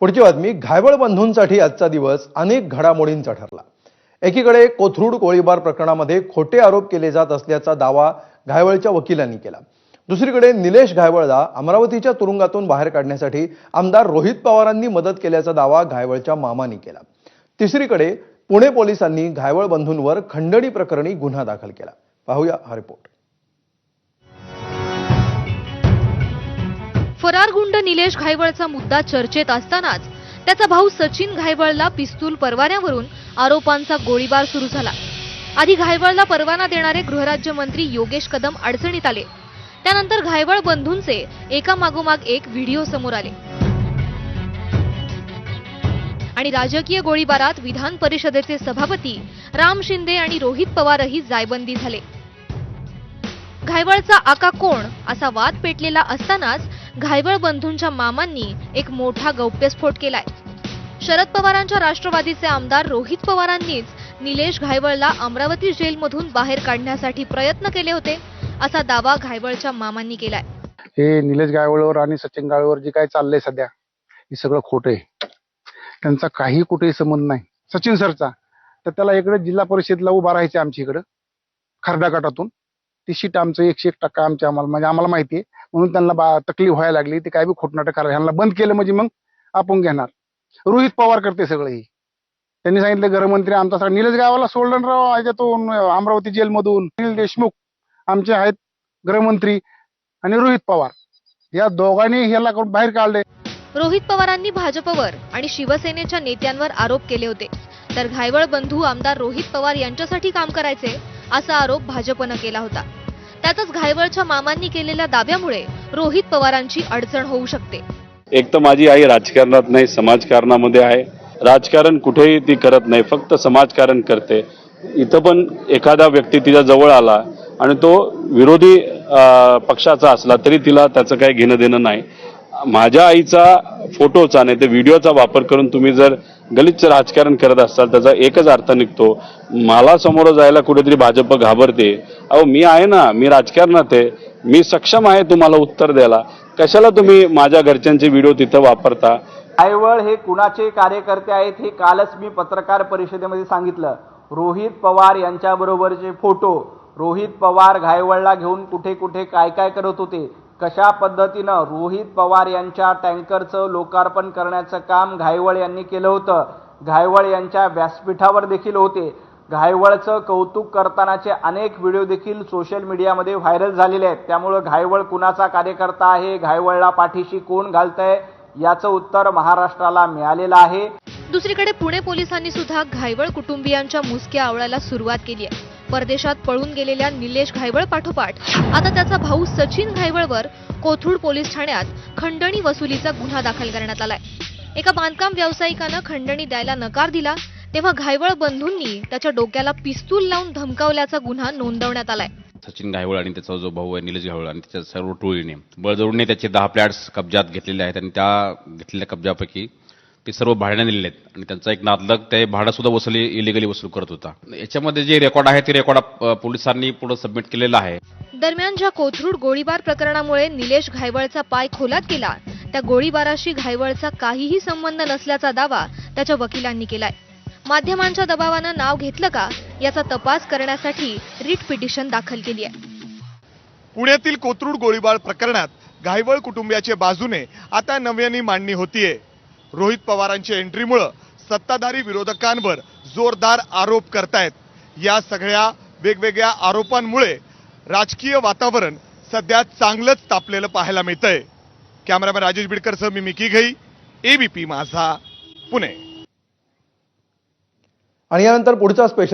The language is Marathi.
पुढची बातमी, घायवळ बंधूंसाठी आजचा दिवस अनेक घडामोडींचा ठरला। एकीकडे कोथरूड गोळीबार प्रकरणामध्ये खोटे आरोप केले जात असल्याचा दावा घायवळच्या वकिलांनी केला। दुसरीकडे निलेश घायवळला अमरावतीच्या तुरुंगातून बाहेर काढण्यासाठी आमदार रोहित पवारांनी मदत केल्याचा दावा घायवळच्या मामांनी केला। तिसरीकडे पुणे पोलिसांनी घायवळ बंधूंवर खंडणी प्रकरणी गुन्हा दाखल केला। पाहूया हा रिपोर्ट। फरार गुंड निलेश घायवळचा मुद्दा चर्चेत असतानाच त्याचा भाऊ सचिन घायवळला पिस्तूल परवान्यावरून आरोपांचा गोळीबार सुरू झाला। आधी घायवळला परवाना देणारे गृहराज्यमंत्री योगेश कदम अडचणीत आले। त्यानंतर घायवळ बंधूंचे एकामागोमाग एक व्हिडिओ समोर आले आणि राजकीय गोळीबारात विधान परिषदेचे सभापती राम शिंदे आणि रोहित पवारही जायबंदी झाले। घायवळचा आका कोण असा वाद पेटलेला असतानाच घायवळ बंधूंच्या मामांनी एक मोठा गौप्यस्फोट केलाय। शरद पवारांच्या राष्ट्रवादीचे आमदार रोहित पवारांनीच निलेश घायवळला अमरावती जेलमधून बाहेर काढण्यासाठी प्रयत्न केले होते असा दावा घायवळच्या मामांनी केलाय। हे निलेश घायवळवर आणि सचिन घायवळवर जे काय चाललंय सध्या हे सगळं खोटं आहे। त्यांचा काही कुठेही संबंध नाही। सचिन सरचा तर त्याला इकडे जिल्हा परिषदला उभा राहायचे आमच्या इकडे खरडा गटातून ती सीट आमचं 101% आमच्या आम्हाला माहिती आहे, म्हणून त्यांना तकलीफ व्हायला लागली। ते काय बी खोटनाटक करायला ह्यांना बंद केलं म्हणजे मग आपण घेणार। रोहित पवार करते सगळं ही। त्यांनी सांगितलं गृहमंत्री आमचा सगळं निलेश घायवळला सोडलं राव ह्याच्यातून अमरावती जेलमधून। अनिल देशमुख आमचे आहेत गृहमंत्री आणि रोहित पवार या दोघांनी ह्याला बाहेर काढले। रोहित पवारांनी भाजपवर आणि शिवसेनेच्या नेत्यांवर आरोप केले होते, तर घायवळ बंधू आमदार रोहित पवार यांच्यासाठी काम करायचे असा आरोप भाजपनं केला होता। त्यातच घायवळच्या मामांनी केलेल्या दाव्यामुळे रोहित पवारांची अडचण होऊ शकते। एक तर माझी आई राजकारणात नाही, समाजकारणामध्ये आहे। राजकारण कुठेही ती करत नाही, फक्त समाजकारण करते। इथं पण एखादा व्यक्ती तिच्या जवळ आला आणि तो विरोधी पक्षाचा असला तरी तिला त्याचं काही घेणं देणं नाही। माझ्या आईचा फोटोचा नाही तर व्हिडिओचा वापर करून तुम्ही जर गलिच्छ राजकारण करत असाल त्याचा एकच अर्थ निघतो, मला समोर जायला कुठेतरी भाजप घाबरते। अहो मी आहे ना, मी राजकारणात आहे, मी सक्षम आहे तुम्हाला उत्तर द्यायला। कशाला तुम्ही माझ्या घरच्यांचे व्हिडिओ तिथं वापरता? घायवळ हे कुणाचे कार्यकर्ते आहेत हे कालच मी पत्रकार परिषदेमध्ये सांगितलं। रोहित पवार यांच्याबरोबरचे फोटो, रोहित पवार घायवळला घेऊन कुठे कुठे काय काय करत होते, कशा पद्धतीनं रोहित पवार यांच्या टँकरचं लोकार्पण करण्याचं काम घायवळ यांनी केलं होतं। घायवळ यांच्या व्यासपीठावर देखील होते। घायवळचं कौतुक करतानाचे अनेक व्हिडिओ देखील सोशल मीडियामध्ये व्हायरल झालेले आहेत। त्यामुळे घायवळ कुणाचा कार्यकर्ता आहे, घायवळला पाठीशी कोण घालतंय याचं उत्तर महाराष्ट्राला मिळालेलं आहे। दुसरीकडे पुणे पोलिसांनी सुद्धा घायवळ कुटुंबियांच्या मुसक्या आवळायला सुरुवात केली आहे। परदेशात पळून गेलेल्या निलेश घायवळ पाठोपाठ आता त्याचा भाऊ सचिन घायवळवर कोथरूड पोलीस ठाण्यात खंडणी वसुलीचा गुन्हा दाखल करण्यात आलाय। एका बांधकाम व्यावसायिकानं खंडणी द्यायला नकार दिला तेव्हा घायवळ बंधूंनी त्याच्या डोक्याला पिस्तूल लावून धमकावल्याचा गुन्हा नोंदवण्यात आलाय। सचिन घायवळ आणि त्याचा जो भाऊ आहे निलेश घायवळ आणि त्याच्या सर्व टोळीने बळजबरीने त्याचे 10 फ्लॅट्स कब्जात घेतलेले आहेत आणि त्या घेतलेल्या कब्जापैकी ते सर्व भाड्याने दिलेले आहेत आणि त्यांचा एक नातलग ते भाडं सुद्धा इलिगली वसूल करत होता। याच्यामध्ये जे रेकॉर्ड आहे ते रेकॉर्ड पोलिसांनी पुढे सबमिट केलेलं आहे। दरम्यान ज्या कोथरूड गोळीबार प्रकरणामुळे निलेश घायवळचा पाय खोलात गेला त्या गोळीबाराशी घायवळचा काहीही संबंध नसल्याचा दावा त्याच्या वकिलांनी केलाय। माध्यमांच्या दबावानं नाव घेतलं का याचा तपास करण्यासाठी रिट पिटिशन दाखल केली आहे। पुण्यातील कोथरूड गोळीबार प्रकरणात घायवळ कुटुंबियाच्या बाजूने आता नव्याने मांडणी होतीये। रोहित पवारांच्या एंट्रीमुळे सत्ताधारी विरोधकांवर जोरदार आरोप करतायत। या सगळ्या वेगवेगळ्या आरोपांमुळे राजकीय वातावरण सध्या चांगलंच तापलेलं पाहायला मिळतंय। कॅमेरामॅन राजेश बिडकरसह मी मिकी घई, एबीपी माझा, पुणे। आणि यानंतर पुढचा स्पेशल